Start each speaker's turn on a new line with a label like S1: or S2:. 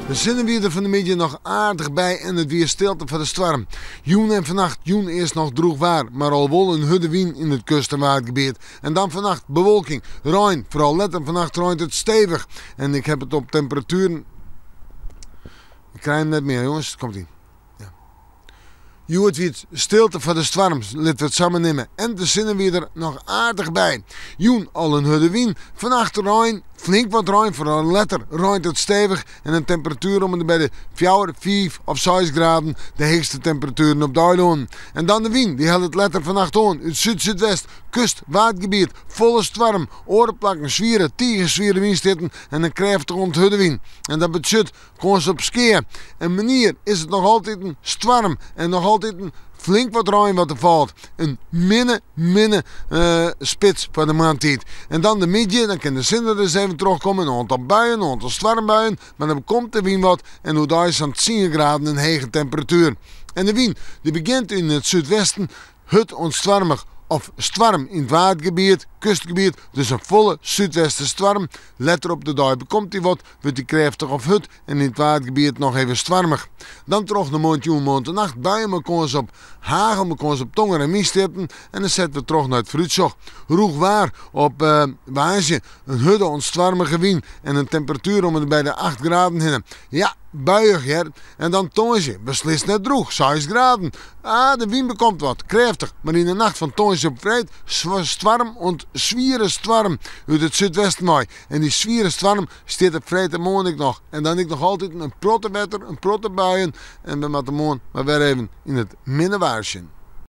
S1: We zijn weer van de middag nog aardig bij en het weer stilte van de storm. Joen en vannacht, joen is nog droog waar, maar al wel een hudde wien in het kust- en waardgebied. En dan vannacht bewolking, rein, vooral letten vannacht reint het stevig. En ik heb het op temperaturen. Ik krijg hem net meer jongens, komt ie. Je hoort weer stilte van de storm, laten we het samen nemen. En de zinnen weer er nog aardig bij. Joen al een hudde wien, vannacht rein, flink wat rein, vooral letter reint het stevig. En een temperatuur om bij de 4, 5 of 6 graden, de hoogste temperaturen op Duiloon. En dan de wien, die houdt het letter vannacht aan, uit zuid-zuidwest, kust, waardgebied, volle storm, orenplakken, zwieren, zwieren windstitten en een krachtige onthudde wien. En dat betekent, gewoon ze op skiën. En manier is het nog altijd een storm en nog altijd een flink wat rein wat er valt. Een minne spits van de maandtijd. En dan de middag, dan kan de zinnen dus even terugkomen. Een aantal buien, een aantal stormbuien. Maar dan komt de wind wat en hoe daar is aan 10 graden een hege temperatuur. En de wind die begint in het zuidwesten, het ontstormig. Of storm in het waardgebied, kustgebied, dus een volle zuidwesten storm. Let erop, de dag komt die wat, wordt die krachtig of hut en in het waardgebied nog even stormig. Dan terug de maand en nacht, buien we kans op hagel, we kans op tonger en mistitten en dan zetten we terug naar het fruitzog. Roeg waar op Waasje, een hudde ontstormige wind en een temperatuur om het bij de 8 graden heen. Ja, buiig hè. En dan tongetje, beslist net droeg, 6 graden. De wind bekomt wat, krachtig, maar in de nacht van tongetje op vrijdag, storm en zwieren storm uit het zuidwesten mooi. En die zwieren storm staat op vrijdag morgen nog. En dan ik nog altijd een protte wetter, een protte buien en we moeten morgen maar weer even in het minnenwaarsje.